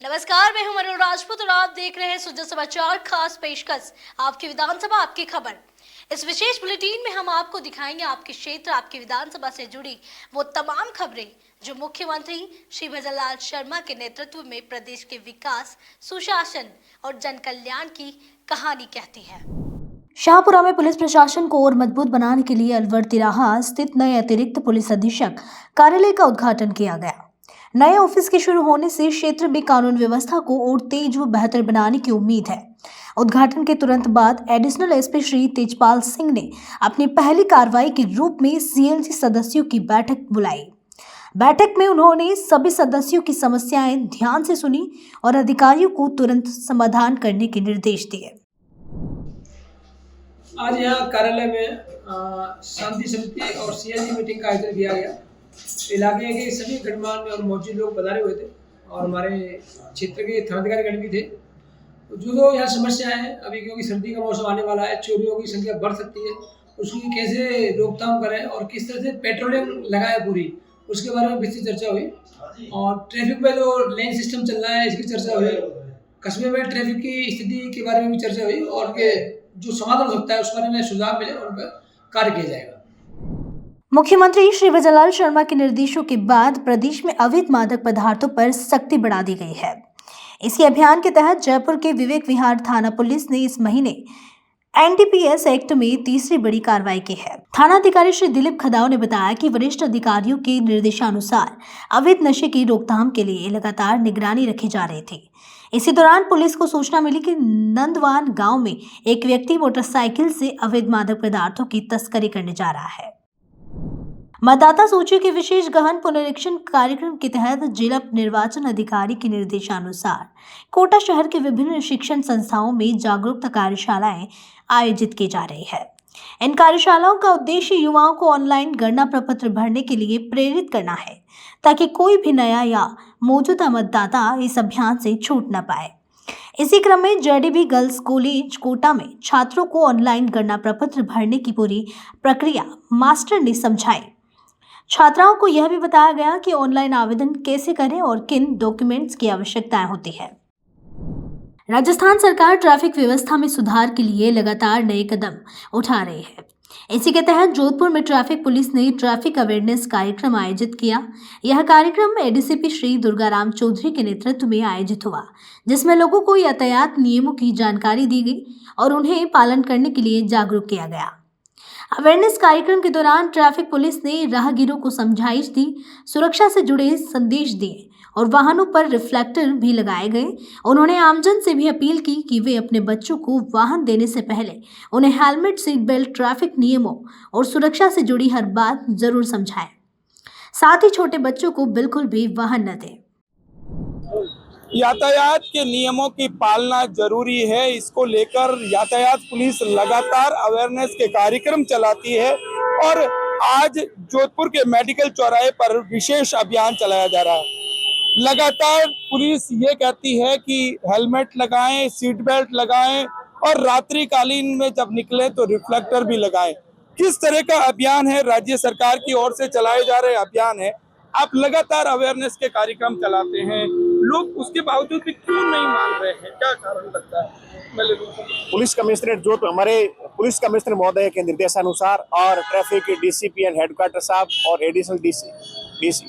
नमस्कार, मैं हूं मनु राजपूत और आप देख रहे हैं सुजा समाचार खास पेशकश आपकी विधानसभा आपकी खबर। इस विशेष बुलेटिन में हम आपको दिखाएंगे आपके क्षेत्र आपकी विधानसभा से जुड़ी वो तमाम खबरें जो मुख्यमंत्री श्री भजनलाल शर्मा के नेतृत्व में प्रदेश के विकास, सुशासन और जन कल्याण की कहानी कहती है। शाहपुरा में पुलिस प्रशासन को और मजबूत बनाने के लिए अलवर तिराहा स्थित नए अतिरिक्त पुलिस अधीक्षक कार्यालय का उद्घाटन किया गया। नए ऑफिस के शुरू होने से क्षेत्र में कानून व्यवस्था को और तेज व बेहतर बनाने की उम्मीद है। उद्घाटन के तुरंत बाद एडिशनल एसपी श्री तेजपाल सिंह ने अपनी पहली कार्रवाई के रूप में सीएलजी सदस्यों की बैठक बुलाई। बैठक में उन्होंने सभी सदस्यों की समस्याएं ध्यान से सुनी और अधिकारियों को तुरंत समाधान करने के निर्देश दिए। आज यहाँ कार्यालय में शांति समिति और सीएलजी मीटिंग का आयोजन किया गया। इलाके के सभी गणमान्य और मौजूद लोग पधारे हुए थे और हमारे क्षेत्र के थानाधिकारी भी थे। तो जो यहाँ समस्याएं हैं अभी, क्योंकि सर्दी का मौसम आने वाला है, चोरियों की संख्या बढ़ सकती है, उसकी कैसे रोकथाम करें और किस तरह से पेट्रोलिंग लगाए पूरी, उसके बारे में विस्तृत चर्चा हुई। और ट्रैफिक में जो लेन सिस्टम चल रहा है इसकी चर्चा हुई। कस्बे में ट्रैफिक की स्थिति के बारे में भी चर्चा हुई और जो समाधान हो सकता है उस बारे में सुझाव मिले और उन पर कार्य किया जाएगा। मुख्यमंत्री श्री भजनलाल शर्मा के निर्देशों के बाद प्रदेश में अवैध मादक पदार्थों पर सख्ती बढ़ा दी गई है। इसी अभियान के तहत जयपुर के विवेक विहार थाना पुलिस ने इस महीने एनडीपीएस एक्ट में तीसरी बड़ी कार्रवाई की है। थानाधिकारी श्री दिलीप खदाव ने बताया कि वरिष्ठ अधिकारियों के निर्देशानुसार अवैध नशे की रोकथाम के लिए लगातार निगरानी रखी जा रही थी। इसी दौरान पुलिस को सूचना मिली कि नंदवान गांव में एक व्यक्ति मोटरसाइकिल से अवैध मादक पदार्थों की तस्करी करने जा रहा है। मतदाता सूची के विशेष गहन पुनरीक्षण कार्यक्रम के तहत जिला निर्वाचन अधिकारी के निर्देशानुसार कोटा शहर के विभिन्न शिक्षण संस्थाओं में जागरूकता कार्यशालाएं आयोजित की जा रही है। इन कार्यशालाओं का उद्देश्य युवाओं को ऑनलाइन गणना प्रपत्र भरने के लिए प्रेरित करना है, ताकि कोई भी नया या मौजूदा मतदाता इस अभियान से छूट न पाए। इसी क्रम में जेडीबी गर्ल्स कॉलेज कोटा में छात्रों को ऑनलाइन गणना प्रपत्र भरने की पूरी प्रक्रिया मास्टर ने समझाई। छात्राओं को यह भी बताया गया कि ऑनलाइन आवेदन कैसे करें और किन डॉक्यूमेंट्स की आवश्यकताएं होती है। राजस्थान सरकार ट्रैफिक व्यवस्था में सुधार के लिए लगातार नए कदम उठा रही है। इसी के तहत जोधपुर में ट्रैफिक पुलिस ने ट्रैफिक अवेयरनेस कार्यक्रम आयोजित किया। यह कार्यक्रम एडीसीपी श्री दुर्गाराम चौधरी के नेतृत्व में आयोजित हुआ, जिसमें लोगों को यातायात नियमों की जानकारी दी गई और उन्हें पालन करने के लिए जागरूक किया गया। अवेयरनेस कार्यक्रम के दौरान ट्रैफिक पुलिस ने राहगीरों को समझाइश दी, सुरक्षा से जुड़े संदेश दिए और वाहनों पर रिफ्लेक्टर भी लगाए गए। उन्होंने आमजन से भी अपील की कि वे अपने बच्चों को वाहन देने से पहले उन्हें हेलमेट, सीट बेल्ट, ट्रैफिक नियमों और सुरक्षा से जुड़ी हर बात जरूर समझाएं। साथ ही छोटे बच्चों को बिल्कुल भी वाहन न दें। यातायात के नियमों की पालना जरूरी है। इसको लेकर यातायात पुलिस लगातार अवेयरनेस के कार्यक्रम चलाती है और आज जोधपुर के मेडिकल चौराहे पर विशेष अभियान चलाया जा रहा है। लगातार पुलिस ये कहती है कि हेलमेट लगाएं, सीट बेल्ट लगाएं और रात्रिकालीन में जब निकले तो रिफ्लेक्टर भी लगाएं। किस तरह का अभियान है, राज्य सरकार की ओर से चलाए जा रहे अभियान है। आप लगातार अवेयरनेस के कार्यक्रम चलाते हैं, लोग उसके बावजूद भी क्यों नहीं मान रहे हैं, क्या कारण लगता है? पुलिस कमिश्नरेट जोधपुर, हमारे पुलिस कमिश्नर महोदय के निर्देशानुसार और ट्रैफिक डीसीपी एंड हेडक्वार्टर साहब और एडिशनल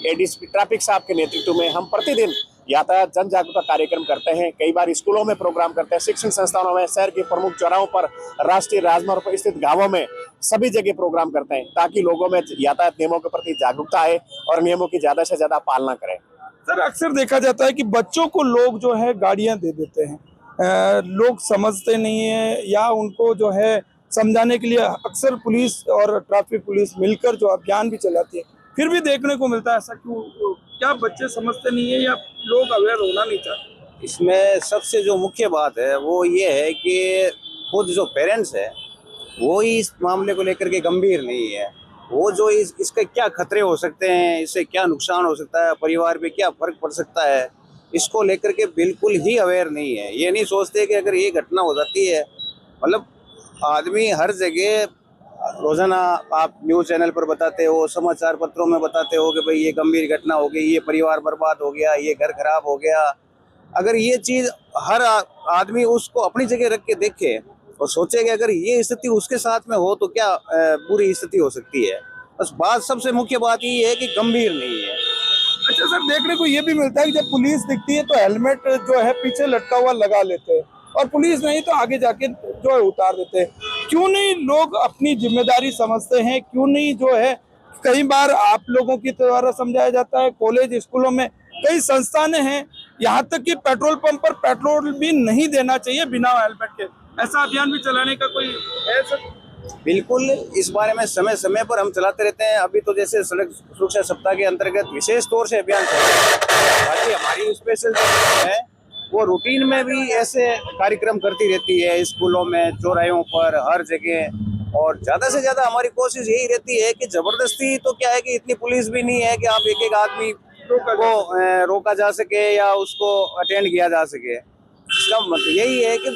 एडीसीपी ट्रैफिक साहब के नेतृत्व में हम प्रतिदिन यातायात जन जागरूकता कार्यक्रम करते हैं। कई बार स्कूलों में प्रोग्राम करते हैं, शिक्षण संस्थानों में, शहर के प्रमुख चौराहों पर, राष्ट्रीय राजमार्ग पर स्थित गांवों में, सभी जगह प्रोग्राम करते हैं ताकि लोगों में यातायात नियमों के प्रति जागरूकता आए और नियमों की ज्यादा से ज्यादा पालना करें। सर, अक्सर देखा जाता है कि बच्चों को लोग जो है गाड़ियां दे देते हैं, लोग समझते नहीं है या उनको जो है समझाने के लिए अक्सर पुलिस और ट्रैफिक पुलिस मिलकर जो अभियान भी चलाती है, फिर भी देखने को मिलता है ऐसा। क्यों? क्या बच्चे समझते नहीं है या लोग अवेयर होना नहीं चाहते? इसमें सबसे जो मुख्य बात है वो ये है कि खुद जो पेरेंट्स है वो ही इस मामले को लेकर के गंभीर नहीं है। वो जो इसके क्या खतरे हो सकते हैं, इससे क्या नुकसान हो सकता है, परिवार पे क्या फर्क पड़ सकता है, इसको लेकर के बिल्कुल ही अवेयर नहीं है। ये नहीं सोचते कि अगर ये घटना हो जाती है, मतलब आदमी हर जगह रोजाना आप न्यूज़ चैनल पर बताते हो, समाचार पत्रों में बताते हो कि भाई ये गंभीर घटना हो गई, ये परिवार बर्बाद हो गया, ये घर खराब हो गया, अगर ये चीज हर आदमी उसको अपनी जगह रख के देखे और सोचे कि अगर ये स्थिति उसके साथ में हो तो क्या बुरी स्थिति हो सकती है। बस बात, सबसे मुख्य बात ये है कि गंभीर नहीं है। अच्छा सर, देखने को ये भी मिलता है कि जब पुलिस दिखती है तो हेलमेट जो है पीछे लटका हुआ लगा लेते हैं, और पुलिस नहीं तो आगे जाके जो है उतार देते हैं। क्यों नहीं लोग अपनी जिम्मेदारी समझते हैं? क्यों नहीं जो है, कई बार आप लोगों की द्वारा समझाया जाता है, कॉलेज स्कूलों में कई संस्थानें हैं, यहाँ तक कि पेट्रोल पंप पर पेट्रोल भी नहीं देना चाहिए बिना हेलमेट के। ऐसा अभियान भी चलाने का कोई है सर? बिल्कुल, इस बारे में समय समय पर हम चलाते रहते हैं। अभी तो जैसे सड़क सुरक्षा सप्ताह के अंतर्गत विशेष तौर से अभियान चल रहा है। बाकी हमारी स्पेशल है वो रूटीन में भी ऐसे कार्यक्रम करती रहती है, स्कूलों में, चौराहों पर, हर जगह। और ज्यादा से ज्यादा हमारी कोशिश यही रहती है कि जबरदस्ती तो क्या है कि इतनी पुलिस भी नहीं है कि आप एक एक आदमी को रोका जा सके या उसको अटेंड किया जा सके। इसका मतलब यही है कि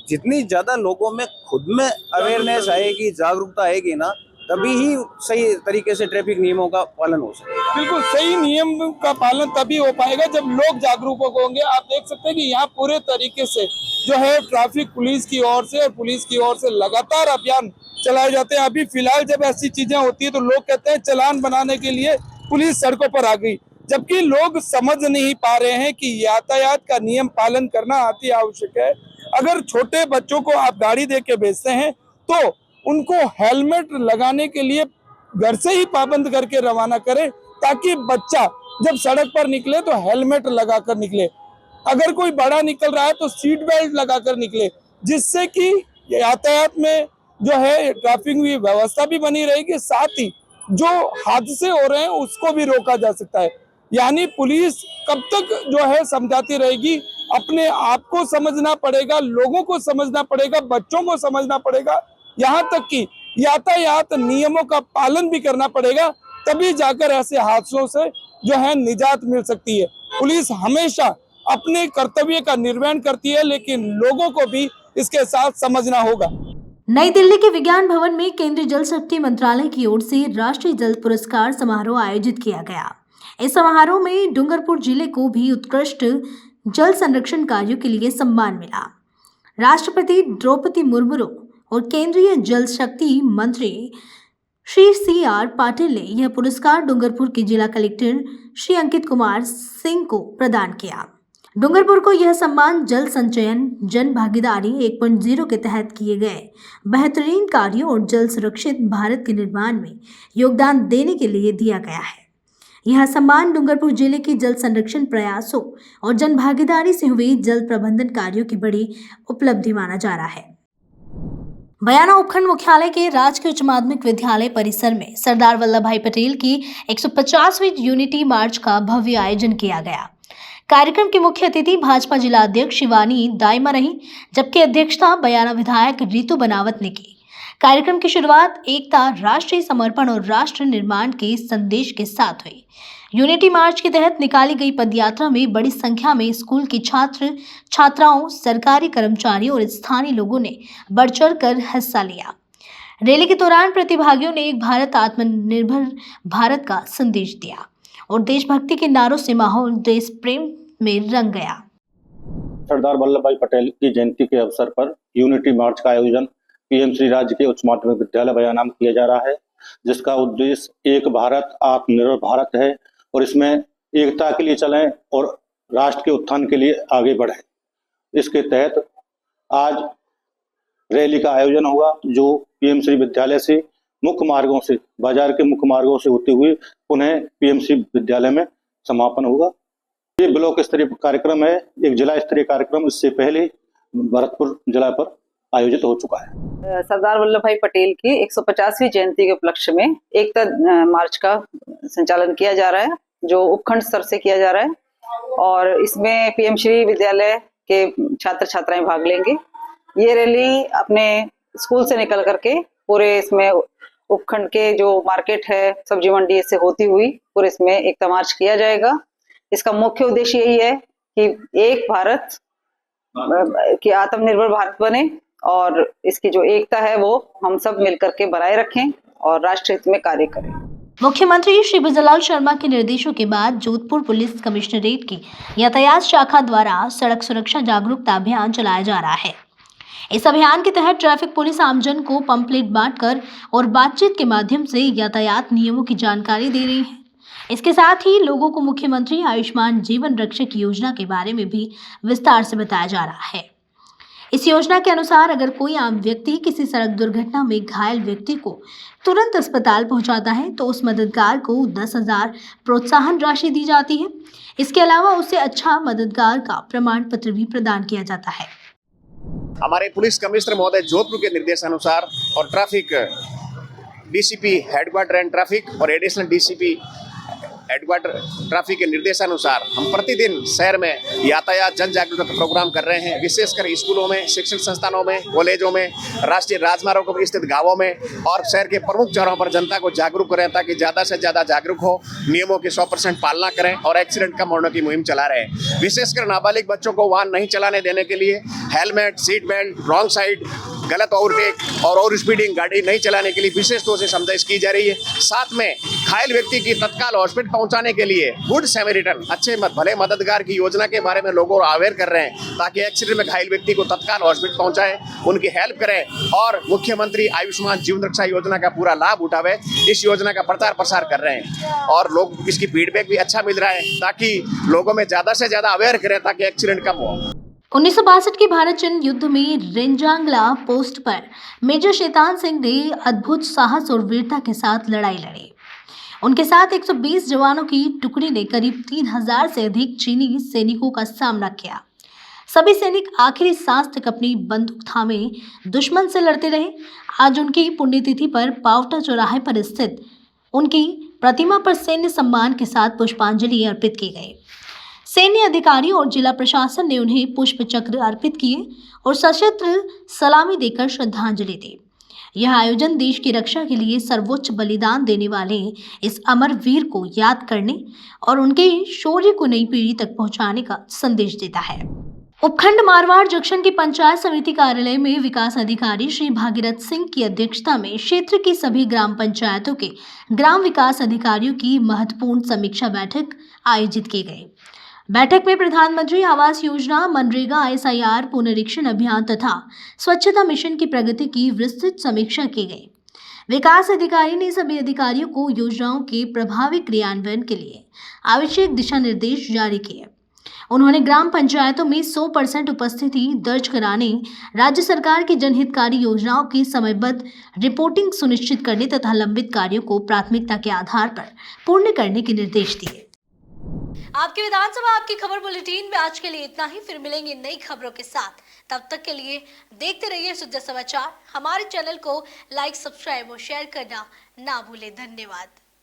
जितनी ज्यादा लोगों में खुद में अवेयरनेस आएगी, जागरूकता आएगी ना, तभी ही सही तरीके से ट्रैफिक नियमों का पालन हो सकेगा। बिल्कुल सही नियम का पालन तभी हो पाएगा जब लोग जागरूक होंगे। आप देख सकते हैं कि यहाँ पूरे तरीके से जो है ट्रैफिक पुलिस की ओर से और पुलिस की ओर से लगातार अभियान चलाए जाते हैं। अभी फिलहाल जब ऐसी चीजें होती है तो लोग कहते हैं चालान बनाने के लिए पुलिस सड़कों पर आ गई, जबकि लोग समझ नहीं पा रहे हैं कि यातायात का नियम पालन करना अति आवश्यक है। अगर छोटे बच्चों को आप गाड़ी दे के भेजते हैं तो उनको हेलमेट लगाने के लिए घर से ही पाबंद करके रवाना करें, ताकि बच्चा जब सड़क पर निकले तो हेलमेट लगाकर निकले। अगर कोई बड़ा निकल रहा है तो सीट बेल्ट लगाकर निकले, जिससे कि यातायात में जो है ट्रैफिक व्यवस्था भी बनी रहेगी, साथ ही जो हादसे हो रहे हैं उसको भी रोका जा सकता है। यानी पुलिस कब तक जो है समझाती रहेगी? अपने आप को समझना पड़ेगा, लोगों को समझना पड़ेगा, बच्चों को समझना पड़ेगा, यहाँ तक कि यातायात नियमों का पालन भी करना पड़ेगा, तभी जाकर ऐसे हादसों से जो है निजात मिल सकती है। पुलिस हमेशा अपने कर्तव्य का निर्वहन करती है, लेकिन लोगों को भी इसके साथ समझना होगा। नई दिल्ली के विज्ञान भवन में केंद्रीय जल शक्ति मंत्रालय की ओर से राष्ट्रीय जल पुरस्कार समारोह आयोजित किया गया। इस समारोह में डूंगरपुर जिले को भी उत्कृष्ट जल संरक्षण कार्यों के लिए सम्मान मिला। राष्ट्रपति द्रौपदी मुर्मू और केंद्रीय जल शक्ति मंत्री श्री CR पाटिल ने यह पुरस्कार डूंगरपुर के जिला कलेक्टर श्री अंकित कुमार सिंह को प्रदान किया। डूंगरपुर को यह सम्मान जल संचयन जन भागीदारी 1.0 के तहत किए गए बेहतरीन कार्यों और जल सुरक्षित भारत के निर्माण में योगदान देने के लिए दिया गया है। यह सम्मान डूंगरपुर जिले के जल संरक्षण प्रयासों और जन भागीदारी से हुए जल प्रबंधन कार्यों की बड़ी उपलब्धि माना जा रहा है। बयाना उपखंड मुख्यालय के राजकीय उच्च माध्यमिक विद्यालय परिसर में सरदार वल्लभ भाई पटेल की 150वीं यूनिटी मार्च का भव्य आयोजन किया गया। कार्यक्रम के मुख्य अतिथि भाजपा जिला अध्यक्ष शिवानी दाइमा रही, जबकि अध्यक्षता बयाना विधायक रितु बनावत ने की। कार्यक्रम की शुरुआत एकता, राष्ट्रीय समर्पण और राष्ट्र निर्माण के संदेश के साथ हुई। यूनिटी मार्च के तहत निकाली गई पदयात्रा में बड़ी संख्या में स्कूल के छात्र छात्राओं, सरकारी कर्मचारियों और स्थानीय लोगों ने बढ़ चढ़ कर हिस्सा लिया। रैली के दौरान प्रतिभागियों ने एक भारत आत्मनिर्भर भारत का संदेश दिया और देशभक्ति के नारों से माहौल देश प्रेम में रंग गया। सरदार वल्लभ भाई पटेल की जयंती के अवसर पर यूनिटी मार्च का आयोजन PMC राज्य के उच्च माध्यमिक विद्यालय बयाना में किया जा रहा है, जिसका उद्देश्य एक भारत आत्मनिर्भर भारत है और इसमें एकता के लिए चलें और राष्ट्र के उत्थान के लिए आगे बढ़ें। इसके तहत आज रैली का आयोजन हुआ, जो PMC विद्यालय से मुख्य मार्गों से, बाजार के मुख्य मार्गों से होते हुए पुनः PMC विद्यालय में समापन होगा। ये ब्लॉक स्तरीय कार्यक्रम है, एक जिला स्तरीय कार्यक्रम इससे पहले भरतपुर जिला पर आयोजित हो चुका है। सरदार वल्लभ भाई पटेल की 150वीं जयंती के उपलक्ष्य में एकता मार्च का संचालन किया जा रहा है, जो उपखंड स्तर से किया जा रहा है और इसमें PMC विद्यालय के छात्र छात्राएं भाग लेंगे। ये रैली अपने स्कूल से निकल करके पूरे इसमें उपखंड के जो मार्केट है, सब्जी मंडी से होती हुई पूरे इसमें एकता मार्च किया जाएगा। इसका मुख्य उद्देश्य यही है कि एक भारत कि आत्मनिर्भर भारत बने और इसकी जो एकता है वो हम सब मिलकर के बनाए रखें और राष्ट्र हित में कार्य करें। मुख्यमंत्री श्री विजयलाल शर्मा के निर्देशों के बाद जोधपुर पुलिस कमिश्नरेट की यातायात शाखा द्वारा सड़क सुरक्षा जागरूकता अभियान चलाया जा रहा है। इस अभियान के तहत ट्रैफिक पुलिस आमजन को पंपलेट बांटकर और बातचीत के माध्यम से यातायात नियमों की जानकारी दे रही है। इसके साथ ही लोगों को मुख्यमंत्री आयुष्मान जीवन रक्षक योजना के बारे में भी विस्तार से बताया जा रहा है। इस योजना के अनुसार अगर कोई आम व्यक्ति किसी सड़क दुर्घटना में घायल व्यक्ति को तुरंत अस्पताल पहुंचाता है तो उस मददगार को 10,000 प्रोत्साहन राशि दी जाती है। इसके अलावा उसे अच्छा मददगार का प्रमाण पत्र भी प्रदान किया जाता है। हमारे पुलिस कमिश्नर महोदय जोधपुर के निर्देशानुसार और traffic DCP headquarter and traffic और एडिशनल डीसीपी हेडक्वार्टर ट्रैफिक के निर्देशानुसार हम प्रतिदिन शहर में यातायात जन जागरूकता प्रोग्राम कर रहे हैं, विशेषकर स्कूलों में, शिक्षण संस्थानों में, कॉलेजों में, राष्ट्रीय राजमार्गों पर स्थित गांवों में और शहर के प्रमुख चौराहों पर जनता को जागरूक करें ताकि ज़्यादा से ज़्यादा जागरूक हो, नियमों की 100% पालना करें और एक्सीडेंट कम होने की मुहिम चला रहे हैं। विशेषकर नाबालिग बच्चों को वाहन नहीं चलाने देने के लिए helmet, seat belt, wrong side, गलत ओवरटेक और ओवर स्पीडिंग गाड़ी नहीं चलाने के लिए विशेष तौर से समझाइश की जा रही है। साथ में घायल व्यक्ति की तत्काल हॉस्पिटल पहुंचाने के लिए गुड सैमरिटन, अच्छे भले मददगार की योजना के बारे में लोगों को अवेयर कर रहे हैं ताकि एक्सीडेंट में घायल व्यक्ति को तत्काल हॉस्पिटल पहुंचाएं, उनकी हेल्प करें और मुख्यमंत्री आयुष्मान जीवन रक्षा योजना का पूरा लाभ उठावे। इस योजना का प्रचार प्रसार कर रहे हैं और लोग इसकी फीडबैक भी अच्छा मिल रहा है ताकि लोगों में ज्यादा से ज्यादा अवेयर करें ताकि एक्सीडेंट कम हो। 1962 के भारत चीन युद्ध में रेंजांगला पोस्ट पर मेजर शैतान सिंह ने अद्भुत साहस और वीरता के साथ लड़ाई लड़ी। उनके साथ 120 जवानों की टुकड़ी ने करीब 3000 से अधिक चीनी सैनिकों का सामना किया। सभी सैनिक आखिरी सांस तक अपनी बंदूक थामे दुश्मन से लड़ते रहे। आज उनकी पुण्यतिथि पर पावटा चौराहे पर स्थित उनकी प्रतिमा पर सैन्य सम्मान के साथ पुष्पांजलि अर्पित की गई। सैन्य अधिकारी और जिला प्रशासन ने उन्हें पुष्प चक्र अर्पित किए और सशस्त्र सलामी देकर श्रद्धांजलि दी। यह आयोजन देश की रक्षा के लिए सर्वोच्च बलिदान देने वाले इस अमर वीर को याद करने और उनके शौर्य को नई पीढ़ी तक पहुंचाने का संदेश देता है। उपखंड मारवाड़ जंक्शन की पंचायत समिति कार्यालय में विकास अधिकारी श्री भागीरथ सिंह की अध्यक्षता में क्षेत्र की सभी ग्राम पंचायतों के ग्राम विकास अधिकारियों की महत्वपूर्ण समीक्षा बैठक आयोजित की गई। बैठक में प्रधानमंत्री आवास योजना, मनरेगा, SIR, पुनरीक्षण अभियान तथा स्वच्छता मिशन की प्रगति की विस्तृत समीक्षा की गई। विकास अधिकारी ने सभी अधिकारियों को योजनाओं के प्रभावी क्रियान्वयन के लिए आवश्यक दिशा निर्देश जारी किए। उन्होंने ग्राम पंचायतों में 100% उपस्थिति दर्ज कराने, राज्य सरकार की जनहितकारी योजनाओं की समयबद्ध रिपोर्टिंग सुनिश्चित करने तथा लंबित कार्यों को प्राथमिकता के आधार पर पूर्ण करने के निर्देश दिए। आपकी विधानसभा आपकी खबर बुलेटिन में आज के लिए इतना ही। फिर मिलेंगे नई खबरों के साथ। तब तक के लिए देखते रहिए शुद्ध समाचार। हमारे चैनल को लाइक, सब्सक्राइब और शेयर करना ना भूलें। धन्यवाद।